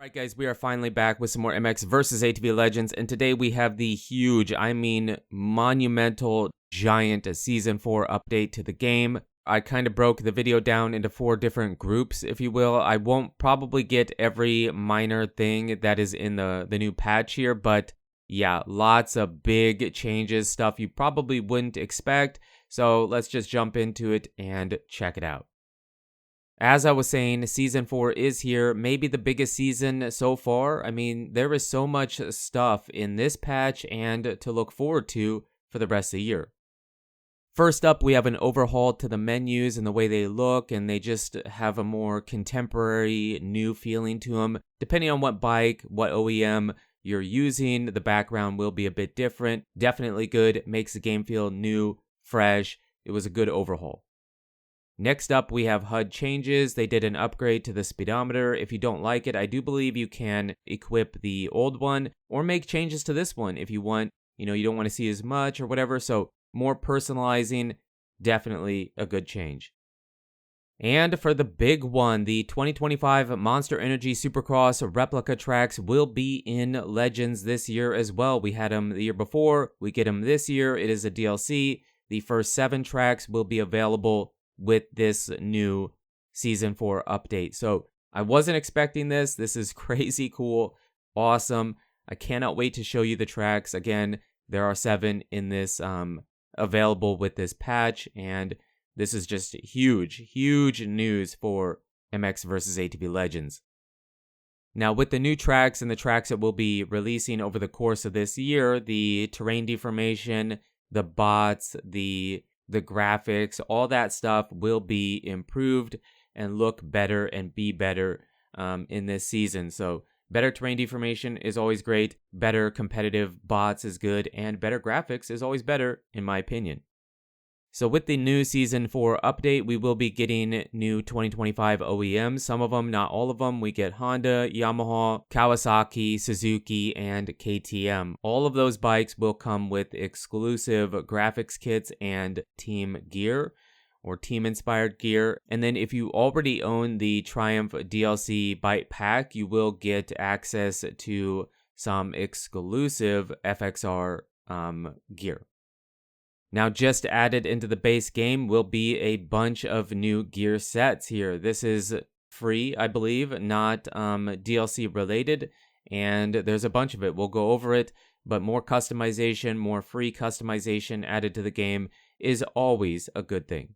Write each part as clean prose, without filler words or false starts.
Alright guys, we are finally back with some more MX versus ATV Legends, and today we have the huge, monumental, giant Season 4 update to the game. I kind of broke the video down into 4 different groups, if you will. I won't probably get every minor thing that is in the new patch here, but yeah, lots of big changes, stuff you probably wouldn't expect, so let's just jump into it and check it out. As I was saying, Season 4 is here, maybe the biggest season so far. There is so much stuff in this patch and to look forward to for the rest of the year. First up, we have an overhaul to the menus and the way they look, and they just have a more contemporary, new feeling to them. Depending on what bike, what OEM you're using, the background will be a bit different. Definitely good, makes the game feel new, fresh. It was a good overhaul. Next up, we have HUD changes. They did an upgrade to the speedometer. If you don't like it, I do believe you can equip the old one or make changes to this one if you want. You don't want to see as much or whatever. So more personalizing, definitely a good change. And for the big one, the 2025 Monster Energy Supercross Replica Tracks will be in Legends this year as well. We had them the year before. We get them this year. It is a DLC. The first 7 tracks will be available with this new Season 4 update. So I wasn't expecting this. This is crazy cool. Awesome. I cannot wait to show you the tracks. Again, there are 7 in this available with this patch, and this is just huge news for MX vs ATV Legends. Now, with the new tracks and the tracks that we'll be releasing over the course of this year, the terrain deformation, the bots, the graphics, all that stuff will be improved and look better and be better in this season. So better terrain deformation is always great, better competitive bots is good, and better graphics is always better, in my opinion. So with the new Season 4 update, we will be getting new 2025 OEMs. Some of them, not all of them. We get Honda, Yamaha, Kawasaki, Suzuki, and KTM. All of those bikes will come with exclusive graphics kits and team gear or team-inspired gear. And then if you already own the Triumph DLC bike pack, you will get access to some exclusive FXR gear. Now, just added into the base game will be a bunch of new gear sets here. This is free, I believe, not DLC related, and there's a bunch of it. We'll go over it, but more customization, more free customization added to the game is always a good thing.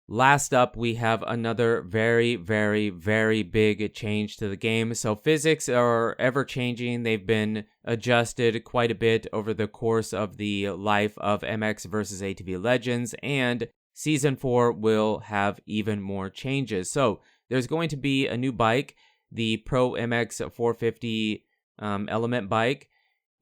Last up, we have another very big change to the game. So physics are ever changing. They've been adjusted quite a bit over the course of the life of MX vs ATV Legends, and Season 4 will have even more changes. So there's going to be a new bike, the Pro MX 450 Element bike,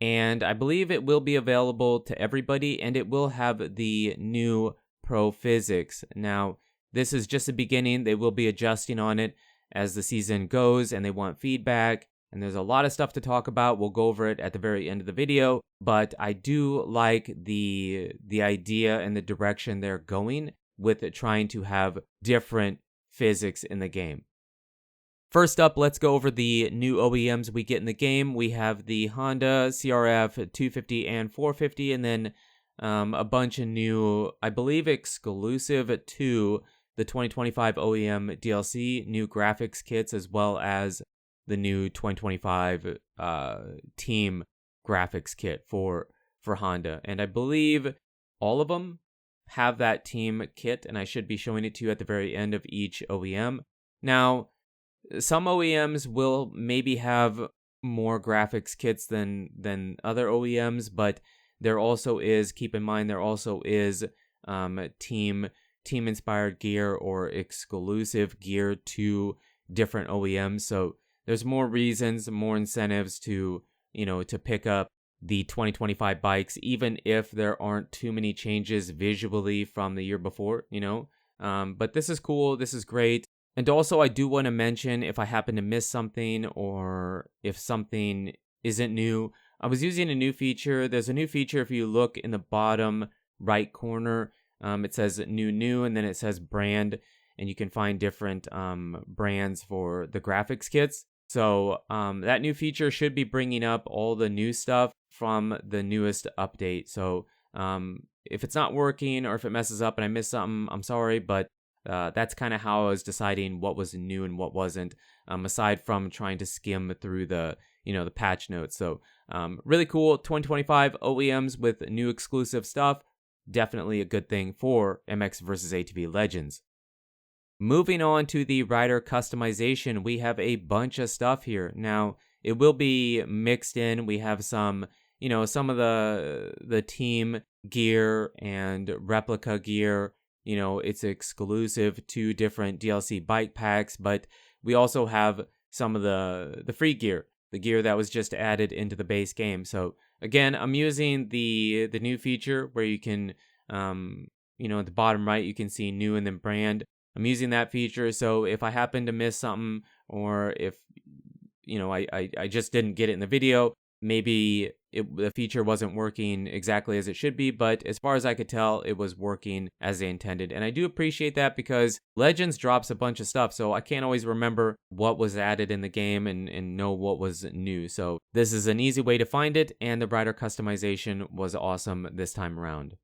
and I believe it will be available to everybody, and it will have the new Pro physics. Now, this is just the beginning. They will be adjusting on it as the season goes, and they want feedback, and there's a lot of stuff to talk about. We'll go over it at the very end of the video, but I do like the idea and the direction they're going with trying to have different physics in the game. First up, let's go over the new OEMs we get in the game. We have the Honda CRF 250 and 450, and then a bunch of new, I believe exclusive to the 2025 OEM DLC, new graphics kits, as well as the new 2025 team graphics kit for Honda. And I believe all of them have that team kit, and I should be showing it to you at the very end of each OEM. Now, some OEMs will maybe have more graphics kits than other OEMs, but there also is, keep in mind, there also is team-inspired gear or exclusive gear to different OEMs. So there's more reasons, more incentives to pick up the 2025 bikes, even if there aren't too many changes visually from the year before, But this is cool. This is great. And also, I do want to mention, if I happen to miss something or if something isn't new, I was using a new feature. There's a new feature if you look in the bottom right corner. It says new, and then it says brand, and you can find different brands for the graphics kits. So that new feature should be bringing up all the new stuff from the newest update. So if it's not working or if it messes up and I missed something, I'm sorry, but that's kind of how I was deciding what was new and what wasn't, aside from trying to skim through the patch notes. So really cool 2025 OEMs with new exclusive stuff. Definitely a good thing for MX vs. ATV Legends. Moving on to the rider customization, we have a bunch of stuff here. Now, it will be mixed in. We have some of the team gear and replica gear. It's exclusive to different DLC bike packs, but we also have some of the free gear, the gear that was just added into the base game. So again, I'm using the new feature where you can, at the bottom right, you can see new and then brand. I'm using that feature, so if I happen to miss something, or if I just didn't get it in the video, maybe the feature wasn't working exactly as it should be, but as far as I could tell, it was working as they intended. And I do appreciate that because Legends drops a bunch of stuff, so I can't always remember what was added in the game and know what was new. So this is an easy way to find it, and the rider customization was awesome this time around.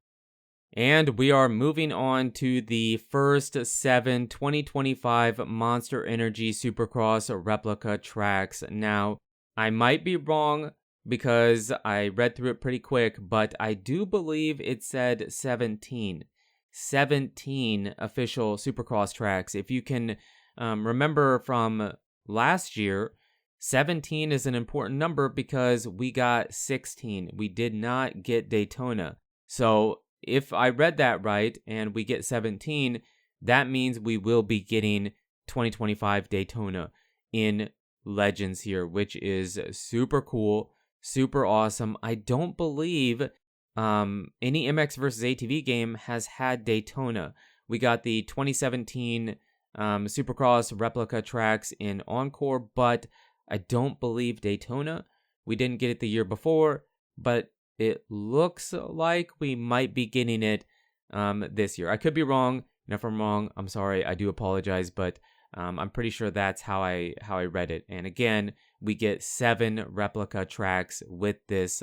And we are moving on to the first 7 2025 Monster Energy Supercross Replica Tracks. Now, I might be wrong because I read through it pretty quick, but I do believe it said 17. 17 official Supercross tracks. If you can remember from last year, 17 is an important number because we got 16. We did not get Daytona. So if I read that right and we get 17, that means we will be getting 2025 Daytona in Legends here, which is super cool, super awesome. I don't believe any MX vs. ATV game has had Daytona. We got the 2017 Supercross Replica Tracks in Encore, but I don't believe Daytona. We didn't get it the year before, but it looks like we might be getting it this year. I could be wrong, and if I'm wrong, I'm sorry. I do apologize, but I'm pretty sure that's how I read it. And again, we get 7 replica tracks with this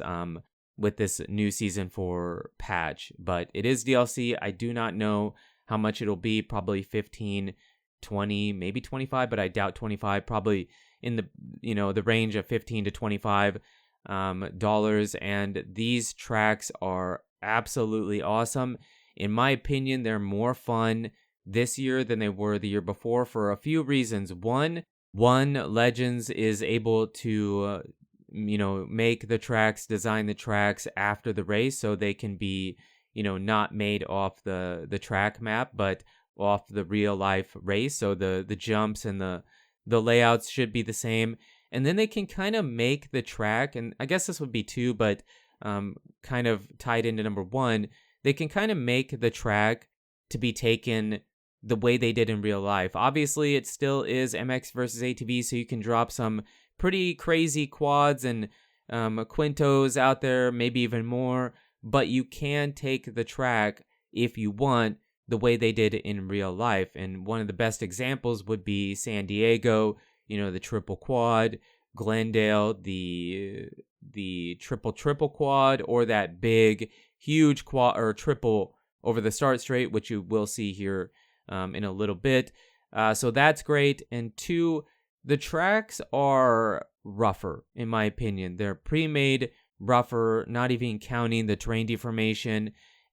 new season 4 patch. But it is DLC. I do not know how much it'll be. Probably 15, 20, maybe 25, but I doubt 25. Probably in the range of 15 to 25 dollars. And these tracks are absolutely awesome. In my opinion, they're more fun this year than they were the year before for a few reasons. One, Legends is able to make the tracks, design the tracks after the race, so they can be not made off the track map, but off the real life race. So the jumps and the layouts should be the same. And then they can kind of make the track, and I guess this would be 2, but kind of tied into number 1, they can kind of make the track to be taken the way they did in real life. Obviously, it still is MX versus ATV, so you can drop some pretty crazy quads and quintos out there, maybe even more, but you can take the track, if you want, the way they did in real life. And one of the best examples would be San Diego, the triple quad, Glendale, the triple quad, or that big, huge quad or triple over the start straight, which you will see here in a little bit. So that's great. And 2, the tracks are rougher, in my opinion. They're pre-made rougher, not even counting the terrain deformation.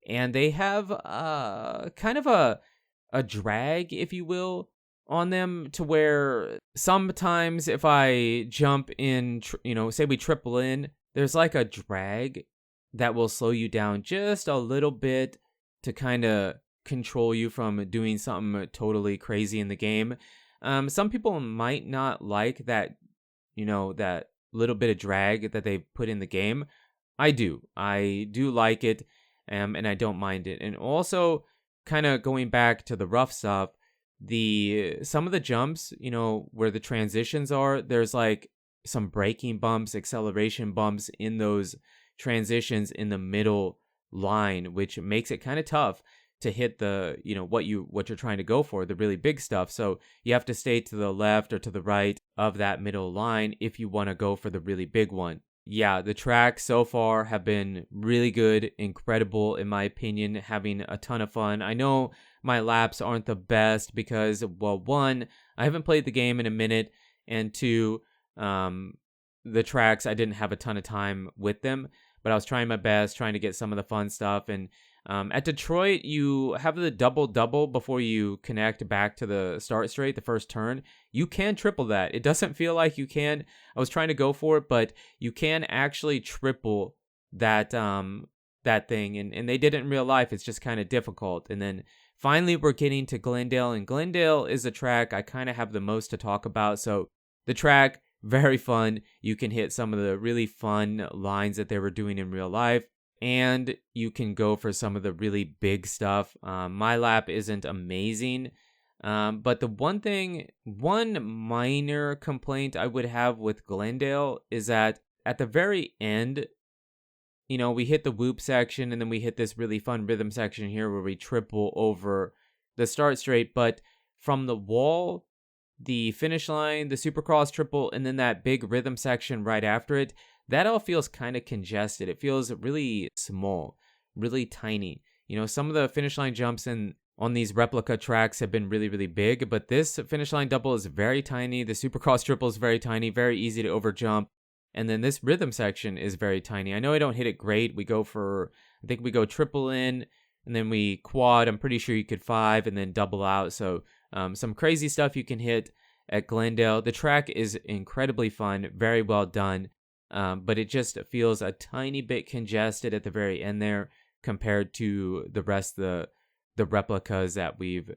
And they have kind of a drag, if you will, on them, to where sometimes if I jump in, say we triple in, there's like a drag that will slow you down just a little bit to kind of control you from doing something totally crazy in the game. Some people might not like that, that little bit of drag that they put in the game. I do like it, and I don't mind it. And also, kind of going back to the rough stuff, some of the jumps, where the transitions are, there's like some braking bumps, acceleration bumps in those transitions in the middle line, which makes it kind of tough. to hit the, what you're trying to go for, the really big stuff. So you have to stay to the left or to the right of that middle line if you want to go for the really big one. Yeah, the tracks so far have been really good, incredible in my opinion, having a ton of fun. I know my laps aren't the best because, well, one, I haven't played the game in a minute, and two, the tracks, I didn't have a ton of time with them, but I was trying my best, trying to get some of the fun stuff. And at Detroit, you have the double before you connect back to the start straight, the first turn. You can triple that. It doesn't feel like you can. I was trying to go for it, but you can actually triple that that thing. And they did it in real life. It's just kind of difficult. And then finally, we're getting to Glendale. And Glendale is a track I kind of have the most to talk about. So the track, very fun. You can hit some of the really fun lines that they were doing in real life. And you can go for some of the really big stuff. My lap isn't amazing. But the one minor complaint I would have with Glendale is that at the very end, we hit the whoop section and then we hit this really fun rhythm section here where we triple over the start straight. But from the wall, the finish line, the Supercross triple, and then that big rhythm section right after it, that all feels kind of congested. It feels really small, really tiny. Some of the finish line jumps on these replica tracks have been really, really big, but this finish line double is very tiny. The Supercross triple is very tiny, very easy to overjump. And then this rhythm section is very tiny. I know I don't hit it great. I think we go triple in, and then we quad. I'm pretty sure you could 5 and then double out. So some crazy stuff you can hit at Glendale. The track is incredibly fun, very well done. But it just feels a tiny bit congested at the very end there compared to the rest of the replicas that we've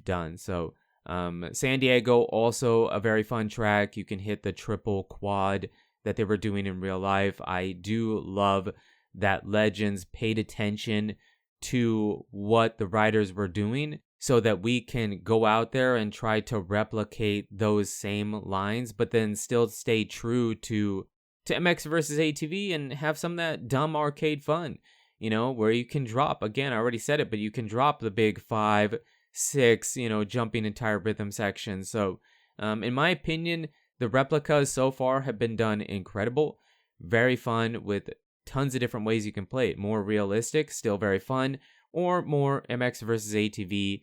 done. So San Diego, also a very fun track. You can hit the triple quad that they were doing in real life. I do love that Legends paid attention to what the riders were doing so that we can go out there and try to replicate those same lines, but then still stay true to MX versus ATV and have some of that dumb arcade fun, where you can drop, again, I already said it, but you can drop the big 5, 6, jumping entire rhythm sections. So in my opinion, the replicas so far have been done incredible, very fun with tons of different ways you can play it. More realistic, still very fun, or more MX versus ATV,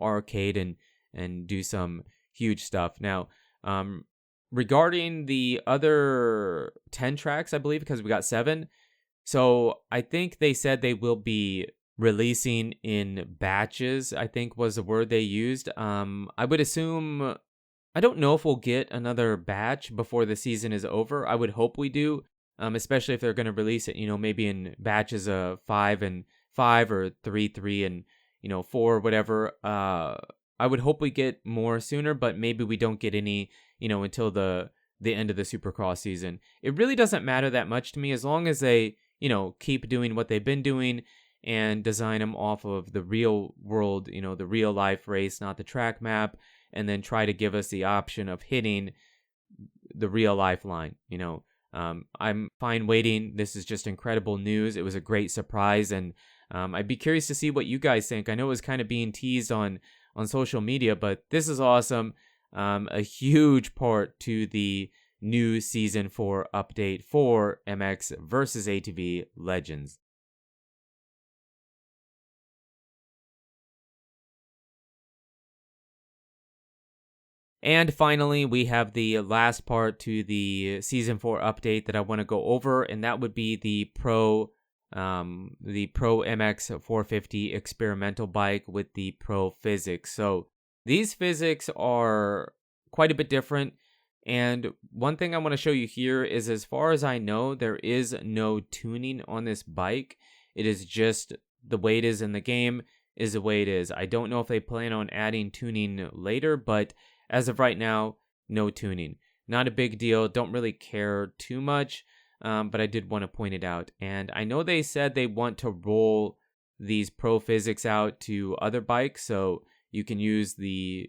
arcade and do some huge stuff. Now, regarding the other 10 tracks, I believe, because we got 7. So I think they said they will be releasing in batches, I think was the word they used. I would assume, I don't know if we'll get another batch before the season is over. I would hope we do, especially if they're going to release it, maybe in batches of 5 and 5 or 3 and 4, whatever. I would hope we get more sooner, but maybe we don't get any, until the end of the Supercross season. It really doesn't matter that much to me as long as they, keep doing what they've been doing and design them off of the real world, the real life race, not the track map, and then try to give us the option of hitting the real life line. I'm fine waiting. This is just incredible news. It was a great surprise, and I'd be curious to see what you guys think. I know it was kind of being teased on social media, but this is awesome. A huge part to the new Season 4 update for MX versus ATV Legends. And finally, we have the last part to the Season 4 update that I want to go over, and that would be the Pro MX 450 experimental bike with the Pro physics. So these physics are quite a bit different, and one thing I want to show you here is, as far as I know, there is no tuning on this bike. It is just the way it is in the game is the way it is. I don't know if they plan on adding tuning later, but as of right now, no tuning. Not a big deal. Don't really care too much, but I did want to point it out. And I know they said they want to roll these Pro physics out to other bikes, so you can use the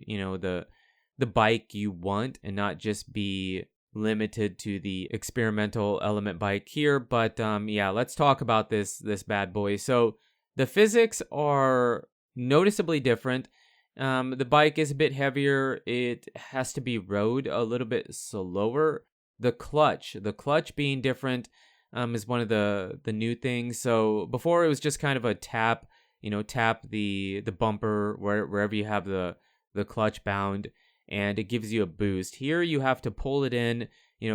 bike you want and not just be limited to the experimental element bike here. But yeah, let's talk about this bad boy. So The physics are noticeably different. The bike is a bit heavier. It has to be rode a little bit slower. The clutch being different, is one of the new things. So before it was just kind of a tap, tap the bumper wherever you have the clutch bound, and it gives you a boost. Here you have to pull it in,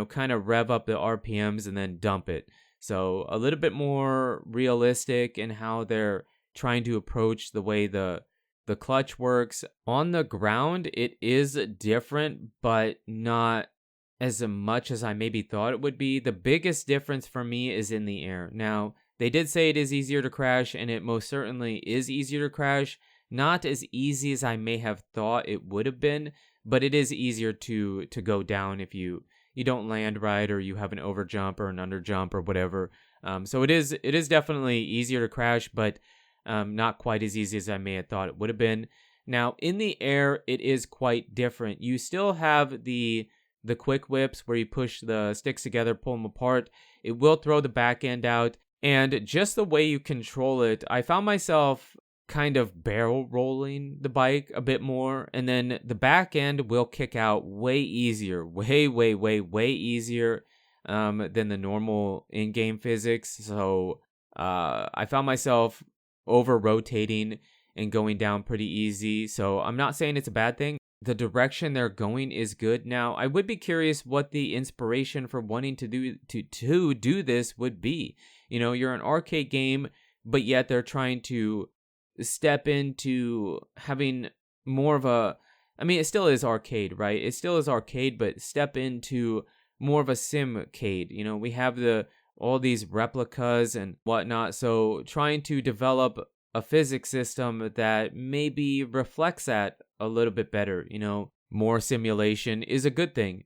kind of rev up the RPMs and then dump it. So a little bit more realistic in how they're trying to approach the way the clutch works. On the ground, it is different, but not as much as I maybe thought it would be. The biggest difference for me is in the air. Now, they did say it is easier to crash, and it most certainly is easier to crash. Not as easy as I may have thought it would have been, but it is easier to go down if you don't land right, or you have an overjump or an underjump or whatever. So it is definitely easier to crash, but not quite as easy as I may have thought it would have been. Now, in the air, it is quite different. You still have the quick whips where you push the sticks together, pull them apart. It will throw the back end out. And just the way you control it, I found myself kind of barrel rolling the bike a bit more. And then the back end will kick out way easier, way easier than the normal in-game physics. So I found myself over rotating and going down pretty easy. So I'm not saying it's a bad thing. The direction they're going is good. Now, I would be curious what the inspiration for wanting to do this would be. You're an arcade game, but yet they're trying to step into having more of a, I mean, it still is arcade, right? It still is arcade, but step into more of a simcade. We have all these replicas and whatnot. So trying to develop a physics system that maybe reflects that a little bit better, more simulation is a good thing.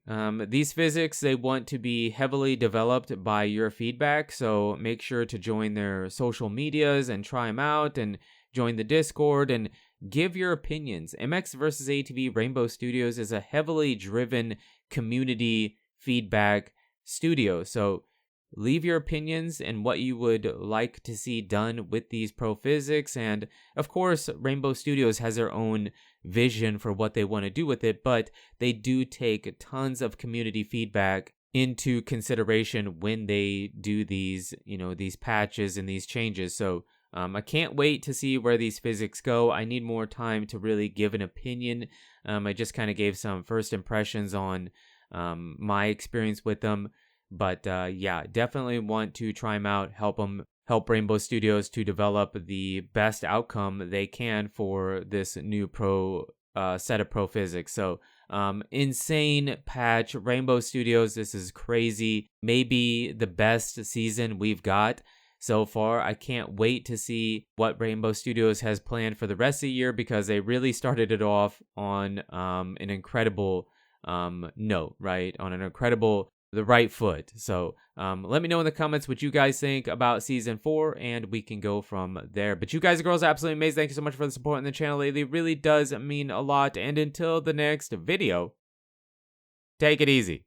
These physics, they want to be heavily developed by your feedback. So make sure to join their social medias and try them out, and join the Discord and give your opinions. MX vs. ATV Rainbow Studios is a heavily driven community feedback studio. So leave your opinions and what you would like to see done with these pro physics. And of course, Rainbow Studios has their own vision for what they want to do with it, but they do take tons of community feedback into consideration when they do these, these patches and these changes. So I can't wait to see where these physics go. I need more time to really give an opinion. I just kind of gave some first impressions on my experience with them. But yeah, definitely want to try them out, help Rainbow Studios to develop the best outcome they can for this new set of pro physics. So insane patch. Rainbow Studios, this is crazy. Maybe the best season we've got so far. I can't wait to see what Rainbow Studios has planned for the rest of the year, because they really started it off on an incredible note, right? On an incredible, the right foot. So let me know in the comments what you guys think about season 4, and we can go from there. But you guys and girls are absolutely amazing. Thank you so much for the support on the channel lately. It really does mean a lot. And until the next video, take it easy.